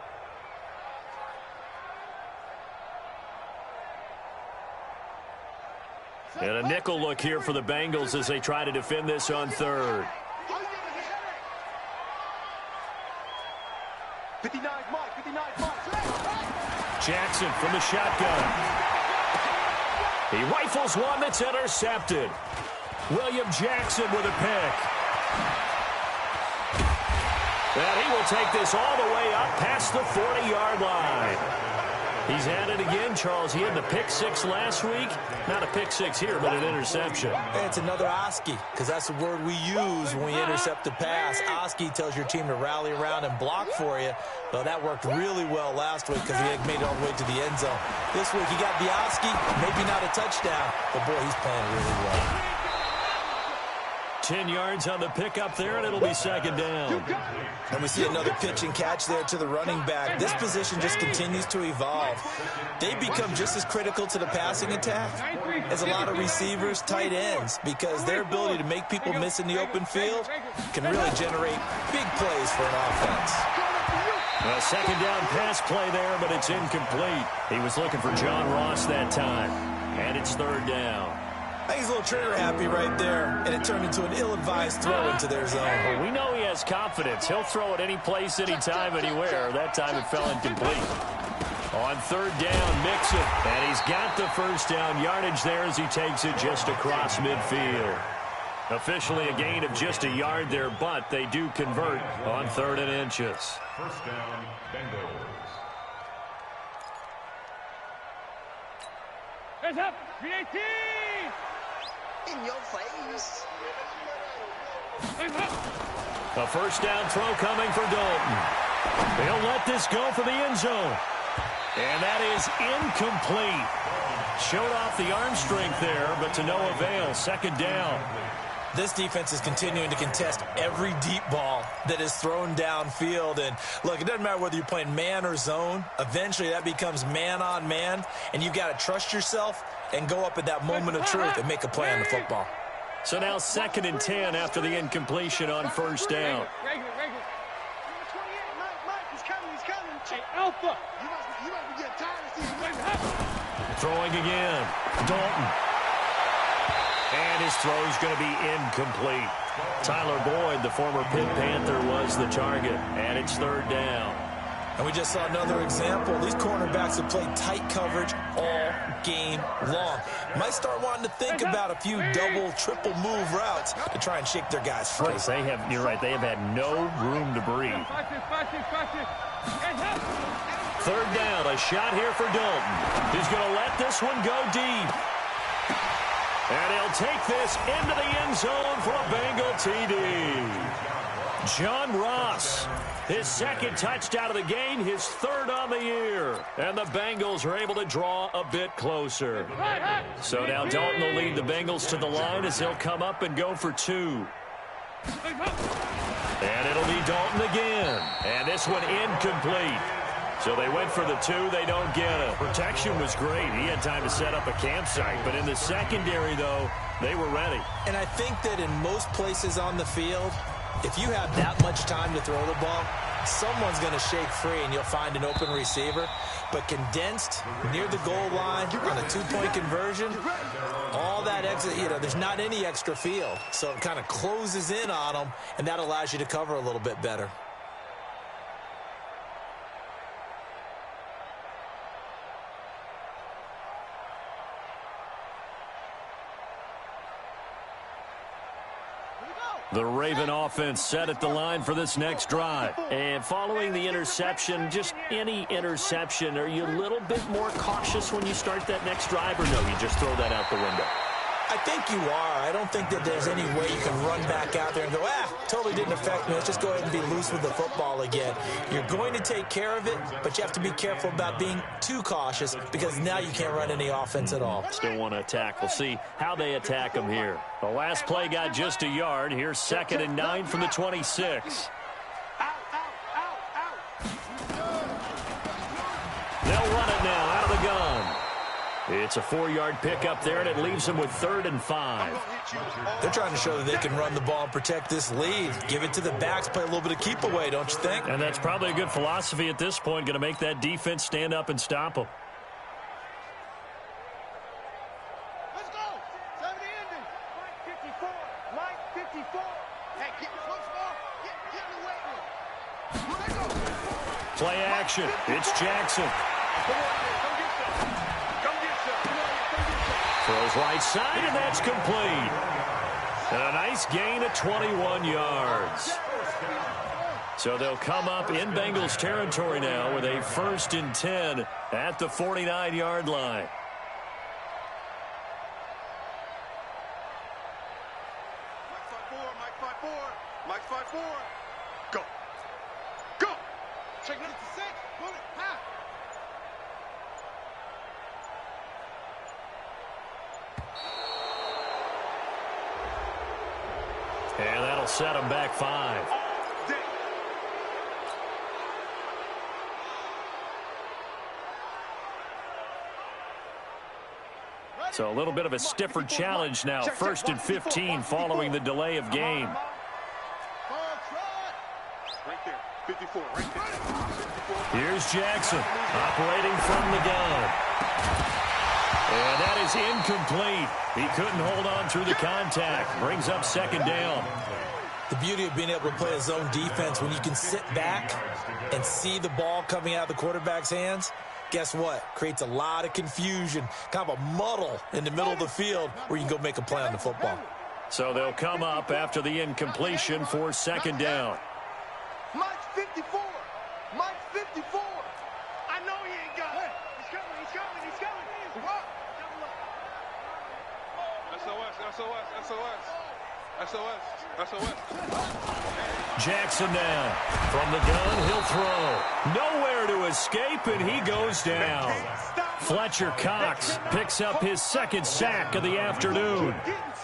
Speaker 6: And a nickel look here for the Bengals as they try to defend this on 3rd.
Speaker 5: 59 Mike.
Speaker 6: Jackson from the shotgun. He rifles one that's intercepted. William Jackson with a pick. And he will take this all the way up past the 40-yard line. He's had it again, Charles. He had the pick 6 last week. Not a pick 6 here, but an interception.
Speaker 3: Hey, it's another Oski, because that's the word we use when we intercept the pass. Oski tells your team to rally around and block for you. Well, that worked really well last week because he had made it all the way to the end zone. This week he got the Oski, maybe not a touchdown, but boy, he's playing really well.
Speaker 6: 10 yards on the pickup there, and it'll be 2nd down.
Speaker 3: And we see another pitch and catch there to the running back. This position just continues to evolve. They become just as critical to the passing attack as a lot of receivers, tight ends, because their ability to make people miss in the open field can really generate big plays for an offense.
Speaker 6: A 2nd down pass play there, but it's incomplete. He was looking for John Ross that time, and it's 3rd down.
Speaker 3: I think he's a little trigger happy right there, and it turned into an ill-advised throw into their zone.
Speaker 6: Well, we know he has confidence. He'll throw it any place, anytime, anywhere. That time it fell incomplete. On 3rd down, Mixon, and he's got the 1st down yardage there as he takes it just across midfield. Officially a gain of just a yard there, but they do convert on 3rd and inches.
Speaker 4: 1st down, Bengals.
Speaker 5: Hands up. 318.
Speaker 2: In your face.
Speaker 6: A 1st down throw coming for Dalton. They'll let this go for the end zone. And that is incomplete. Showed off the arm strength there, but to no avail. 2nd down.
Speaker 3: This defense is continuing to contest every deep ball that is thrown downfield. And, look, it doesn't matter whether you're playing man or zone. Eventually, that becomes man-on-man, and you've got to trust yourself and go up at that moment of truth and make a play on the football.
Speaker 6: So now 2nd and 10 after the incompletion on 1st down.
Speaker 5: Regular.
Speaker 2: Number 28, Mike, he's coming.
Speaker 5: Hey, Alpha.
Speaker 2: You might be getting tired of seeing.
Speaker 6: Throwing again. Dalton. And his throw is going to be incomplete. Tyler Boyd, the former Pitt Panther, was the target. And it's 3rd down.
Speaker 3: And we just saw another example. These cornerbacks have played tight coverage all game long. Might start wanting to think about a few double, triple move routes to try and shake their guys free.
Speaker 6: Because they have, you're right, they have had no room to breathe.
Speaker 5: Watch this. Hands up.
Speaker 6: 3rd down, a shot here for Dalton. He's going to let this one go deep. And he'll take this into the end zone for a Bengal TD. John Ross, his 2nd touchdown of the game, his 3rd on the year. And the Bengals are able to draw a bit closer. So now Dalton will lead the Bengals to the line as he'll come up and go for 2. And it'll be Dalton again. And this one incomplete.
Speaker 1: So they went for the 2. They don't get it. Protection was great. He had time to set up a campsite. But in the secondary, though, they were ready.
Speaker 3: And I think that in most places on the field, if you have that much time to throw the ball, someone's going to shake free and you'll find an open receiver. But condensed near the goal line on a 2-point conversion, all that exit, there's not any extra field. So it kind of closes in on them, and that allows you to cover a little bit better.
Speaker 1: The Raven offense set at the line for this next drive. And following the interception, just any interception, are you a little bit more cautious when you start that next drive, or no, you just throw that out the window?
Speaker 3: I think you are. I don't think that there's any way you can run back out there and go, totally didn't affect me. Let's just go ahead and be loose with the football again. You're going to take care of it, but you have to be careful about being too cautious because now you can't run any offense at all.
Speaker 1: Still want to attack. We'll see how they attack them here. The last play got just a yard. Here's 2nd and 9 from the 26. They'll run it now out of the gun. It's a 4-yard pickup there, and it leaves them with 3rd and 5.
Speaker 3: They're trying to show that they can run the ball and protect this lead. Give it to the backs, play a little bit of keep away, don't you think?
Speaker 1: And that's probably a good philosophy at this point, going to make that defense stand up and stop them.
Speaker 2: Let's go. 70 ending. Mike 54. Mike 54. Hey, get close ball. Get in the way. Let's go.
Speaker 1: Play action. It's Jackson.
Speaker 2: Come on, come get some. Come get some. Come get some.
Speaker 1: Throws right side, and that's complete. And a nice gain of 21 yards. So they'll come up in Bengals territory now with a 1st and 10 at the 49-yard line.
Speaker 2: Mike 5-4. Mike 5-4. Go. Go. Check it out to 6. Pull it. Half.
Speaker 1: And that'll set them back 5. So a little bit of a stiffer challenge now. 1st and 15 following the delay of game.
Speaker 2: Right there. 54. Right there. 54.
Speaker 1: Here's Jackson operating from the gun. And that is incomplete. He couldn't hold on through the contact. Brings up 2nd down.
Speaker 3: The beauty of being able to play a zone defense, when you can sit back and see the ball coming out of the quarterback's hands, guess what? Creates a lot of confusion, kind of a muddle in the middle of the field where you can go make a play on the football.
Speaker 1: So they'll come up after the incompletion for 2nd down.
Speaker 2: Mike's 54. Mike's 54. I know he ain't got it. He's coming. He's coming. He's coming. SOS. SOS. SOS. SOS. SOS.
Speaker 1: Jackson now. From the gun, he'll throw. Nowhere to escape, and he goes down. Fletcher Cox picks up his 2nd sack of the afternoon.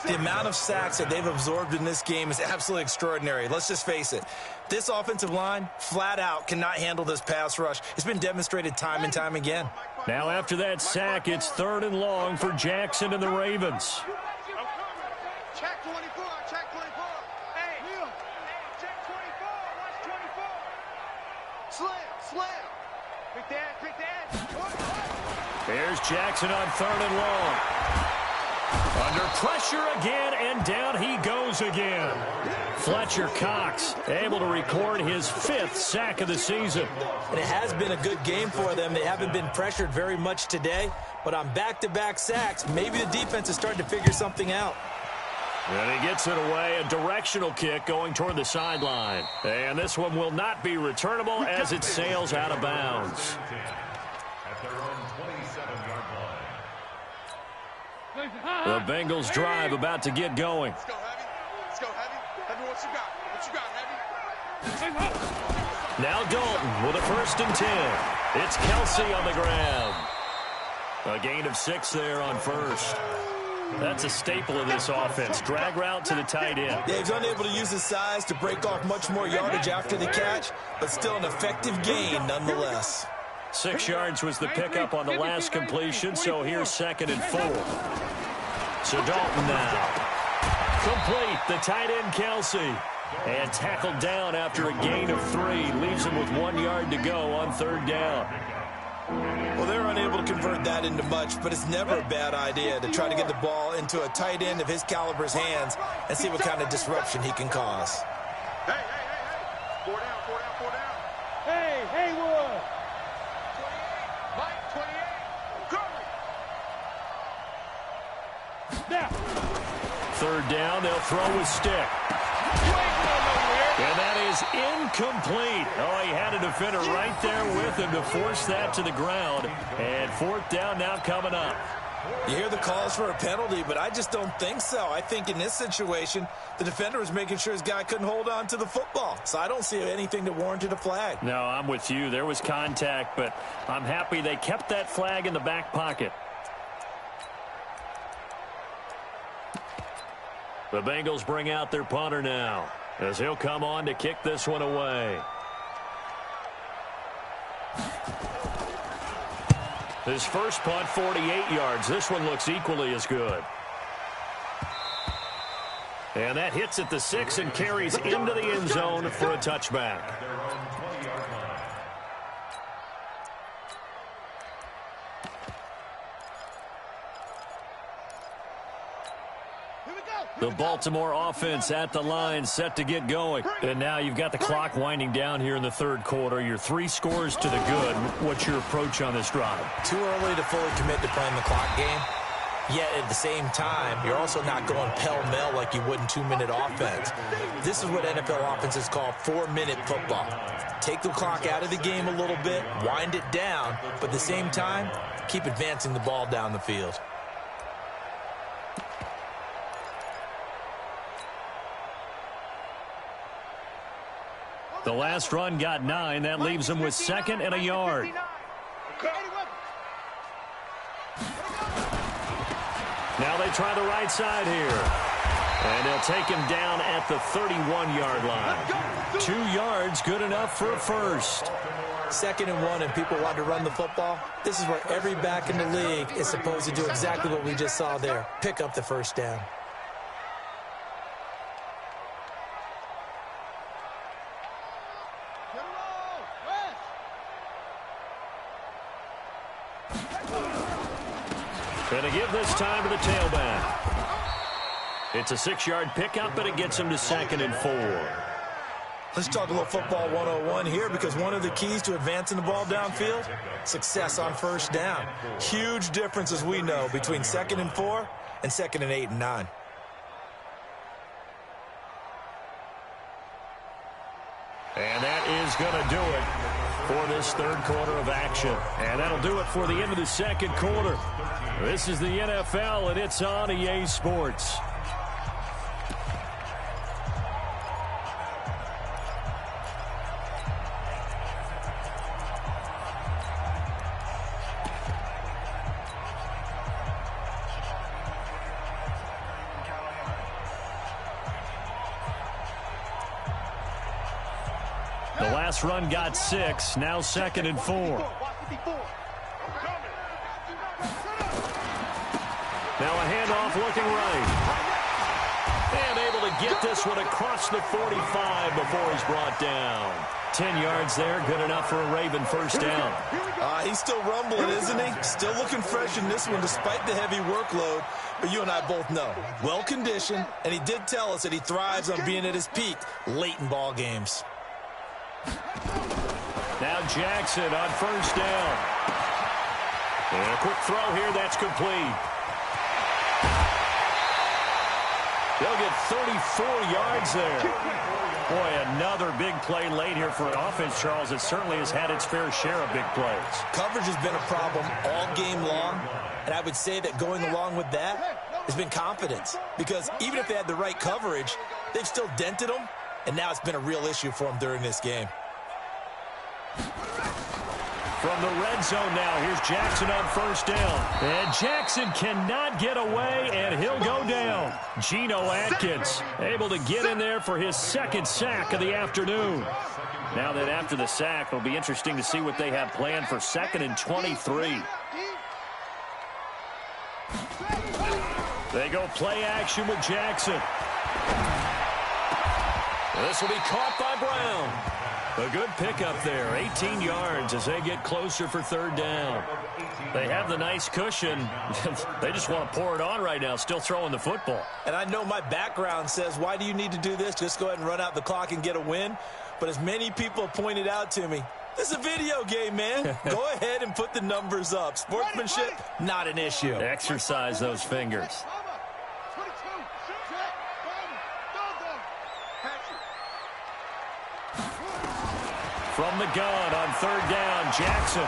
Speaker 3: The amount of sacks that they've absorbed in this game is absolutely extraordinary. Let's just face it. This offensive line, flat out, cannot handle this pass rush. It's been demonstrated time and time again.
Speaker 1: Now after that sack, it's 3rd and long for Jackson and the Ravens.
Speaker 2: Check 24. Check 24. Hey. Check 24. Watch 24. Slam. Quick dad.
Speaker 1: Here's Jackson on 3rd and long. Under pressure again, and down he goes again. Fletcher Cox able to record his 5th sack of the season.
Speaker 3: And it has been a good game for them. They haven't been pressured very much today, but on back-to-back sacks, maybe the defense is starting to figure something out.
Speaker 1: And he gets it away, a directional kick going toward the sideline. And this one will not be returnable as it sails out of bounds.
Speaker 4: At their own 27-yard line.
Speaker 1: The Bengals drive about to get going.
Speaker 2: Let's go, Heavy. Let's go, Heavy. Heavy, what you got? What you got, Heavy?
Speaker 1: Now Dalton with a 1st and 10. It's Kelsey on the ground. A gain of 6 there on 1st. That's a staple of this offense. Drag route to the tight end.
Speaker 3: Yeah, he's unable to use his size to break off much more yardage after the catch, but still an effective gain nonetheless.
Speaker 1: 6 yards was the pickup on the last completion, so here's 2nd and 4. So Dalton now. Complete, the tight end Kelsey. And tackled down after a gain of 3. Leaves him with 1 yard to go on 3rd down.
Speaker 3: Well, they're unable to convert that into much, but it's never a bad idea to try to get the ball into a tight end of his caliber's hands and see what kind of disruption he can cause.
Speaker 2: Hey, hey, hey, hey. 4 down, 4 down, 4 down.
Speaker 5: Hey, Haywood.
Speaker 2: 28, Mike, 28. Curry.
Speaker 5: Now.
Speaker 1: 3rd down, they'll throw with stick. And that is incomplete. Oh, he had a defender right there with him to force that to the ground. And 4th down now coming up.
Speaker 3: You hear the calls for a penalty, but I just don't think so. I think in this situation, the defender was making sure his guy couldn't hold on to the football. So I don't see anything that warranted a flag.
Speaker 1: No, I'm with you. There was contact, but I'm happy they kept that flag in the back pocket. The Bengals bring out their punter now, as he'll come on to kick this one away. His first punt, 48 yards. This one looks equally as good. And that hits at the 6 and carries into the end zone for a touchback. The Baltimore offense at the line, set to get going. And now you've got the clock winding down here in the 3rd quarter. You're 3 scores to the good. What's your approach on this drive?
Speaker 3: Too early to fully commit to playing the clock game. Yet at the same time, you're also not going pell-mell like you would in 2-minute offense. This is what NFL offenses call 4-minute football. Take the clock out of the game a little bit, wind it down, but at the same time, keep advancing the ball down the field.
Speaker 1: The last run got 9. That leaves him with 2nd and a yard. Now they try the right side here. And they'll take him down at the 31-yard line. 2 yards, good enough for a first.
Speaker 3: 2nd and 1, and people want to run the football. This is where every back in the league is supposed to do exactly what we just saw there. Pick up the first down.
Speaker 1: Going to give this time to the tailback. It's a 6-yard pickup, and it gets him to 2nd and 4.
Speaker 3: Let's talk a little football 101 here, because one of the keys to advancing the ball downfield, success on first down. Huge difference, as we know, between 2nd and 4 and 2nd and 8 and 9.
Speaker 1: And that is going to do it for this 3rd quarter of action. And that'll do it for the end of the 2nd quarter. This is the NFL, and it's on EA Sports. The last run got 6, now 2nd and 4. Now a handoff looking right. And able to get this one across the 45 before he's brought down. 10 yards there, good enough for a Raven first down.
Speaker 3: He's still rumbling, isn't he? Still looking fresh in this one despite the heavy workload. But you and I both know, well-conditioned, and he did tell us that he thrives on being at his peak late in ball games.
Speaker 1: Now Jackson on first down. And a quick throw here, that's complete. They'll get 34 yards there. Boy, another big play late here for an offense, Charles. It certainly has had its fair share of big plays.
Speaker 3: Coverage has been a problem all game long, and I would say that going along with that has been confidence. Because even if they had the right coverage, they've still dented them, and now it's been a real issue for them during this game.
Speaker 1: From the red zone now, here's Jackson on first down. And Jackson cannot get away, and he'll go down. Geno Atkins able to get in there for his 2nd sack of the afternoon. Now that after the sack, it'll be interesting to see what they have planned for 2nd and 23. They go play action with Jackson. This will be caught by Brown. A good pickup there, 18 yards as they get closer for 3rd down. They have the nice cushion. They just want to pour it on right now, still throwing the football.
Speaker 3: And I know my background says, why do you need to do this? Just go ahead and run out the clock and get a win. But as many people pointed out to me, this is a video game, man. Go ahead and put the numbers up. Sportsmanship, not an issue.
Speaker 1: Exercise those fingers. From the gun on 3rd down, Jackson.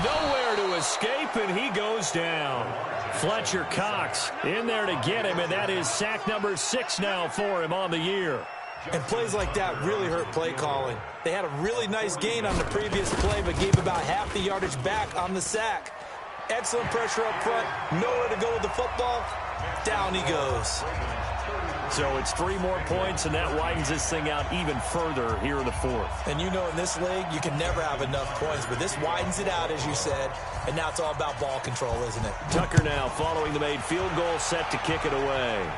Speaker 1: Nowhere to escape, and he goes down. Fletcher Cox in there to get him, and that is sack number 6 now for him on the year.
Speaker 3: And plays like that really hurt play calling. They had a really nice gain on the previous play, but gave about half the yardage back on the sack. Excellent pressure up front, nowhere to go with the football. Down he goes.
Speaker 1: So it's 3 more points, and that widens this thing out even further here in the 4th.
Speaker 3: And you know in this league, you can never have enough points, but this widens it out, as you said, and now it's all about ball control, isn't it?
Speaker 1: Tucker now following the made field goal, set to kick it away.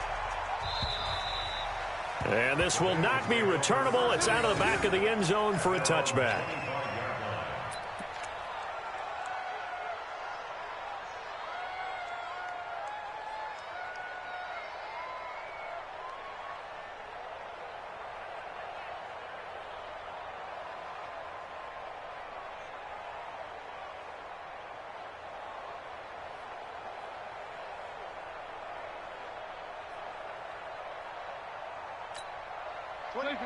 Speaker 1: And this will not be returnable. It's out of the back of the end zone for a touchback.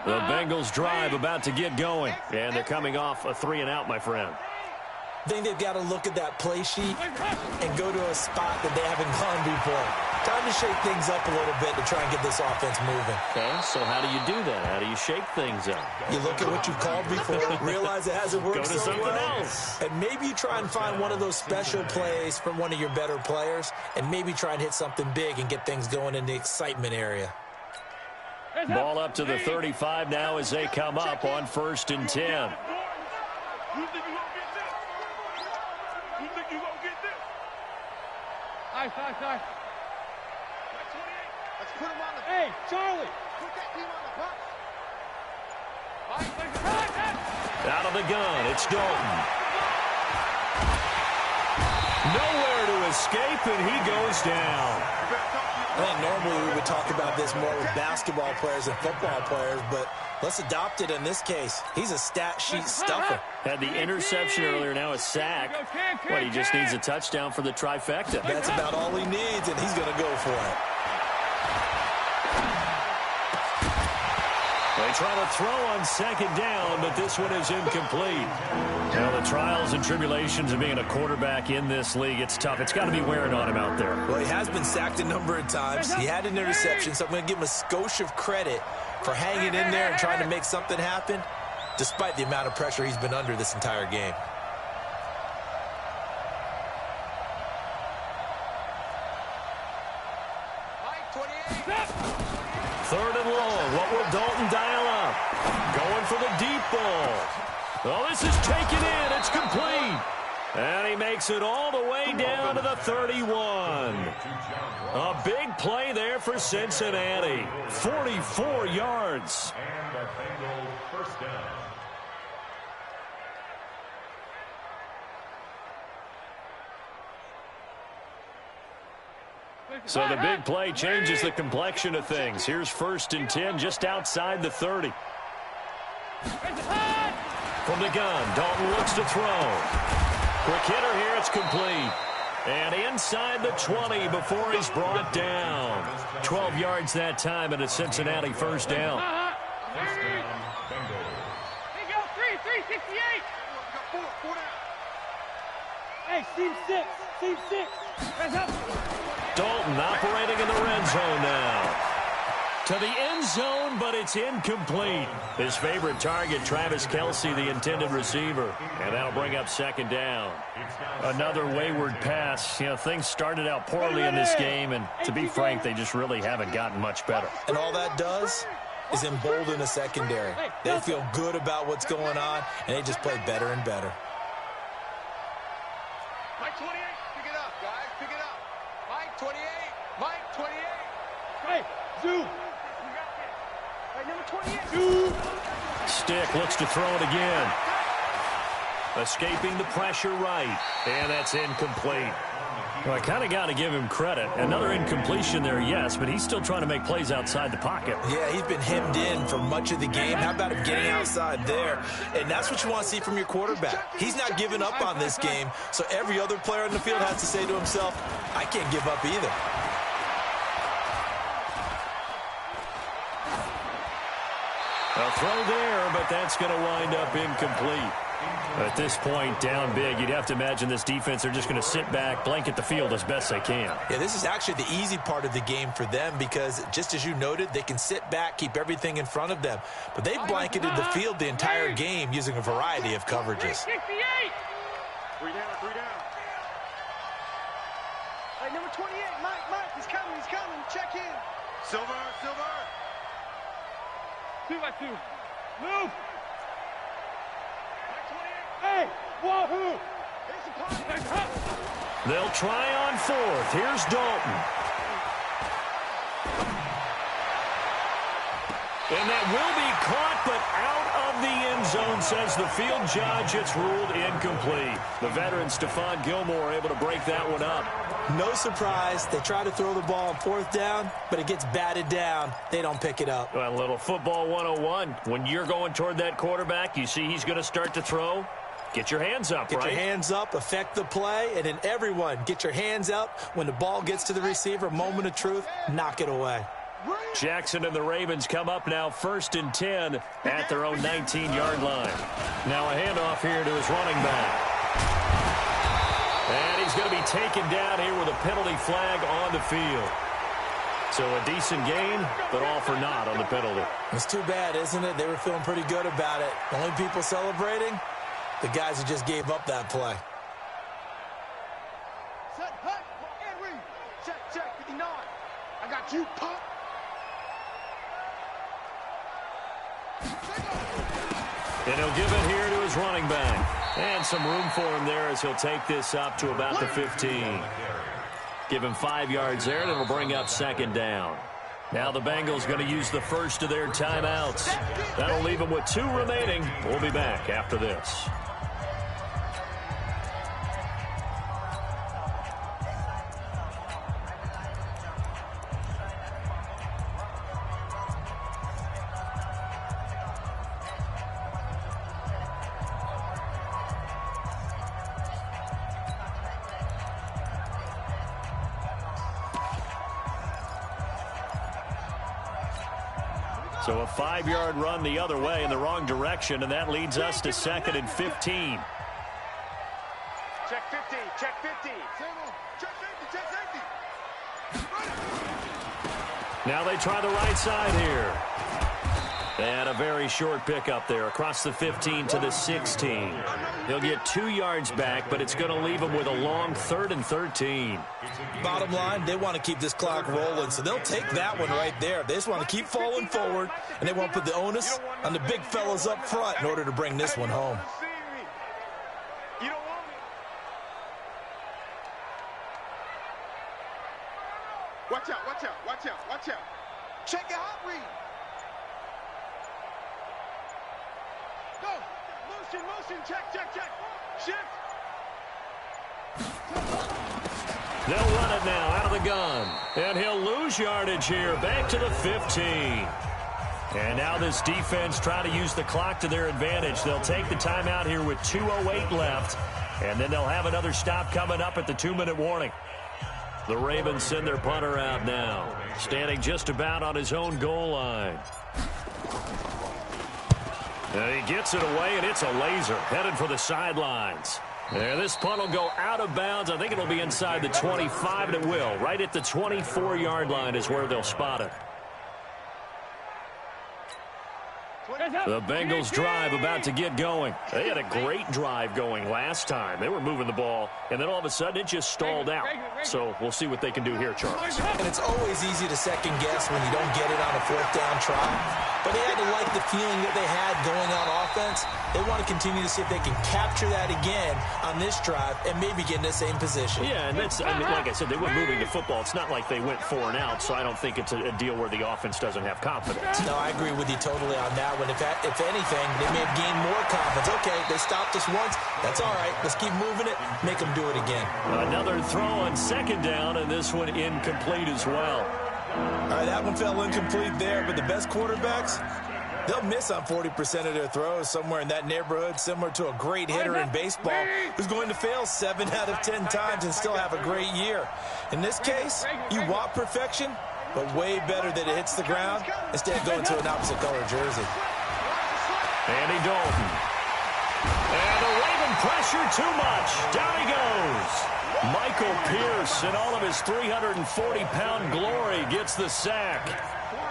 Speaker 1: The Bengals drive about to get going, and they're coming off a 3-and-out, my friend.
Speaker 3: I think they've got to look at that play sheet and go to a spot that they haven't gone before. Time to shake things up a little bit to try and get this offense moving.
Speaker 1: Okay, so how do you do that? How do you shake things up?
Speaker 3: You look at what you've called before, realize it hasn't worked
Speaker 1: so
Speaker 3: well.
Speaker 1: Else.
Speaker 3: And maybe you try and find one of those special plays from one of your better players, and maybe try and hit something big and get things going in the excitement area.
Speaker 1: Ball up to the 35 now as they come up on 1st and 10.
Speaker 5: You think you're going to get this? You think you're going to get this? Nice.
Speaker 2: Let's put him on the...
Speaker 5: Hey, Charlie.
Speaker 2: Put that team on the box.
Speaker 1: Out of the gun, it's Dalton. Nowhere to escape, and he goes down.
Speaker 3: I think normally we would talk about this more with basketball players and football players, but let's adopt it in this case. He's a stat sheet stuffer.
Speaker 1: Had the interception earlier, now a sack. He just needs a touchdown for the trifecta.
Speaker 3: That's about all he needs, and he's going to go for it.
Speaker 1: They try to throw on 2nd down, but this one is incomplete. Now, the trials and tribulations of being a quarterback in this league, it's tough. It's got to be wearing on him out there.
Speaker 3: Well, he has been sacked a number of times. He had an interception, so I'm going to give him a skosh of credit for hanging in there and trying to make something happen, despite the amount of pressure he's been under this entire game.
Speaker 1: Third and long. What will Dalton dial up? Going for the deep ball. Oh, this is taken in. It's complete. And he makes it all the way down to the 31. A big play there for Cincinnati. 44 yards.
Speaker 4: And the Bengals first down.
Speaker 1: So the big play changes the complexion of things. Here's 1st and 10 just outside the 30. From the gun, Dalton looks to throw. Quick hitter here, it's complete. And inside the 20 before he's brought down. 12 yards that time and a Cincinnati 1st down.
Speaker 4: First down, Bengals.
Speaker 5: Hey, go 368.
Speaker 2: Four down.
Speaker 5: Hey, seam 6. Hands up.
Speaker 1: Dalton operating in the red zone now. To the end zone, but it's incomplete. His favorite target, Travis Kelce, the intended receiver. And that'll bring up 2nd down. Another wayward pass. You know, things started out poorly in this game, and to be frank, they just really haven't gotten much better.
Speaker 3: And all that does, is embolden the secondary. They feel good about what's going on, and they just play better and better.
Speaker 2: Mike 28, pick it up, guys, pick it up. Mike 28, Mike 28.
Speaker 5: Hey, Zoo. Hey, number 28. Zoo.
Speaker 1: Stick looks to throw it again. Escaping the pressure right, and that's incomplete. Well, I kind of got to give him credit. Another incompletion there, yes, but he's still trying to make plays outside the pocket.
Speaker 3: Yeah, he's been hemmed in for much of the game. How about him getting outside there? And that's what you want to see from your quarterback. He's not giving up on this game, so every other player in the field has to say to himself, I can't give up either.
Speaker 1: A throw there, but that's going to wind up incomplete. At this point, down big, you'd have to imagine this defense, they're just going to sit back, blanket the field as best they can.
Speaker 3: Yeah, this is actually the easy part of the game for them because, just as you noted, they can sit back, keep everything in front of them. But they've blanketed the field the entire game using a variety of coverages.
Speaker 5: 68.
Speaker 2: 3 down, 3 down.
Speaker 5: Hey, number 28, Mike, he's coming, check in.
Speaker 2: Silver.
Speaker 5: 2 by 2. Move. Hey, wahoo!
Speaker 1: They'll try on fourth. Here's Dalton. And that will be caught, but out of the end zone, says the field judge. It's ruled incomplete. The veteran Stephon Gilmore able to break that one up.
Speaker 3: No surprise. They try to throw the ball on fourth down, but it gets batted down. They don't pick it up.
Speaker 1: Well, a little football 101. When you're going toward that quarterback, you see he's going to start to throw. Get your hands up,
Speaker 3: right? Get your hands up, affect the play, and then everyone get your hands up. When the ball gets to the receiver, moment of truth, knock it away.
Speaker 1: Jackson and the Ravens come up now 1st and 10 at their own 19-yard line. Now a handoff here to his running back. And he's going to be taken down here with a penalty flag on the field. So a decent gain, but all for naught on the penalty.
Speaker 3: It's too bad, isn't it? They were feeling pretty good about it. The only people celebrating, the guys who just gave up that play.
Speaker 2: Set, hut, and read. Check, 59. I got you, pump.
Speaker 1: And he'll give it here to his running back. And some room for him there as he'll take this up to about the 15. Give him 5 yards there, and it'll bring up 2nd down. Now the Bengals going to use the first of their timeouts. That'll leave them with 2 remaining. We'll be back after this. So a 5-yard run the other way in the wrong direction, and that leads us to 2nd and 15.
Speaker 2: Check 50, check 50. Check 50, check 50.
Speaker 1: Now they try the right side here. And a very short pickup there across the 15 to the 16. He'll get 2 yards back, but it's going to leave him with a long 3rd and 13.
Speaker 3: Bottom line, they want to keep this clock rolling, so they'll take that one right there. They just want to keep falling forward, and they want to put the onus on the big fellas up front in order to bring this one home.
Speaker 2: You don't want me. Watch out, watch out, watch out, watch out. Check your hot read. Go. Motion, check. Shift.
Speaker 1: They'll run it now out of the gun. And he'll lose yardage here back to the 15. And now this defense trying to use the clock to their advantage. They'll take the timeout here with 2:08 left. And then they'll have another stop coming up at the 2-minute warning. The Ravens send their punter out now. Standing just about on his own goal line. And he gets it away, and it's a laser headed for the sidelines. And this punt will go out of bounds. I think it'll be inside the 25, and it will. Right at the 24-yard line is where they'll spot it. The Bengals drive about to get going. They had a great drive going last time. They were moving the ball, and then all of a sudden it just stalled out. So we'll see what they can do here, Charles.
Speaker 3: And it's always easy to second guess when you don't get it on a fourth down try. But they had to like the feeling that they had going on offense. They want to continue to see if they can capture that again on this drive and maybe get in the same position.
Speaker 1: Yeah, and that's, I mean, like I said, they were moving the football. It's not like they went 4 and out, so I don't think it's a deal where the offense doesn't have confidence.
Speaker 3: No, I agree with you totally on that one. If anything, they may have gained more confidence. Okay, they stopped us once. That's all right. Let's keep moving it. Make them do it again.
Speaker 1: Another throw on second down, and this one incomplete as well.
Speaker 3: All right, that one fell incomplete there, but the best quarterbacks, they'll miss on 40% of their throws, somewhere in that neighborhood, similar to a great hitter in baseball who's going to fail 7 out of 10 times and still have a great year. In this case, you want perfection, but way better that it hits the ground instead of going to an opposite color jersey.
Speaker 1: Andy Dalton. And the Raven pressure too much. Down he goes. Michael Pierce, in all of his 340-pound glory, gets the sack.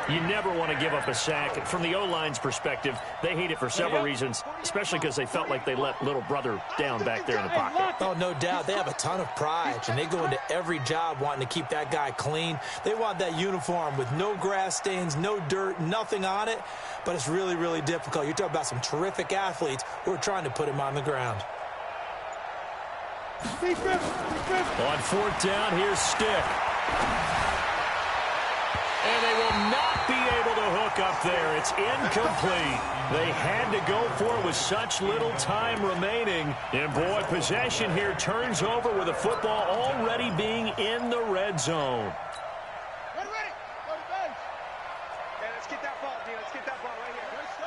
Speaker 1: You never want to give up a sack. From the O-line's perspective, they hate it for several reasons, especially because they felt like they let little brother down back there in the pocket.
Speaker 3: Oh, no doubt. They have a ton of pride, and they go into every job wanting to keep that guy clean. They want that uniform with no grass stains, no dirt, nothing on it, but it's really, really difficult. You're talking about some terrific athletes who are trying to put him on the ground.
Speaker 1: On fourth down, here's Stick. And they will not be able to hook up there. It's incomplete. They had to go for it with such little time remaining. And, boy, possession here turns over with the football already being in the red zone.
Speaker 2: Ready. Go to bench. Okay, let's get that ball, D. Let's get that ball right here. Let's go.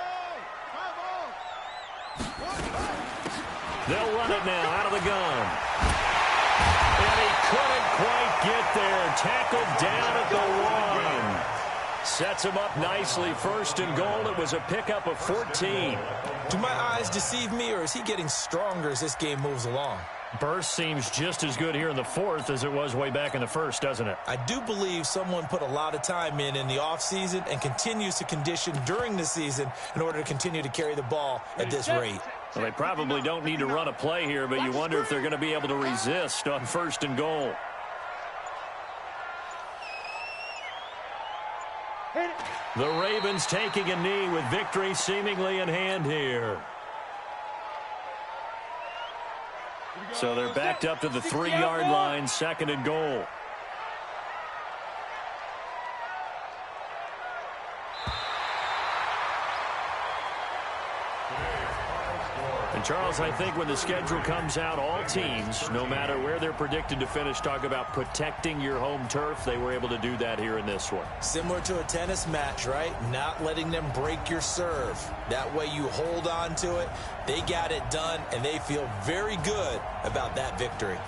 Speaker 1: They'll run it now out of the gun. And he couldn't quite get there. Tackled down at the 1. Sets him up nicely. First and goal. It was a pickup of 14.
Speaker 3: Do my eyes deceive me, or is he getting stronger as this game moves along?
Speaker 1: Burst seems just as good here in the fourth as it was way back in the first, doesn't it?
Speaker 3: I do believe someone put a lot of time in the offseason and continues to condition during the season in order to continue to carry the ball at this rate.
Speaker 1: Well, they probably don't need to run a play here, but you wonder if they're going to be able to resist on first and goal. The Ravens taking a knee with victory seemingly in hand here. So they're backed up to the 3-yard line, second and goal. And Charles, I think when the schedule comes out, all teams, no matter where they're predicted to finish, talk about protecting your home turf. They were able to do that here in this one.
Speaker 3: Similar to a tennis match, right? Not letting them break your serve. That way you hold on to it. They got it done, and they feel very good about that victory.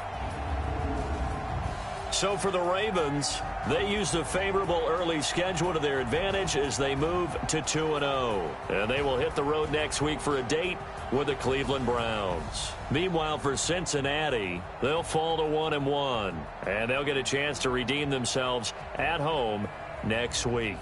Speaker 1: So for the Ravens, they used a favorable early schedule to their advantage as they move to 2-0. And they will hit the road next week for a date with the Cleveland Browns. Meanwhile, for Cincinnati, they'll fall to 1-1. And they'll get a chance to redeem themselves at home next week.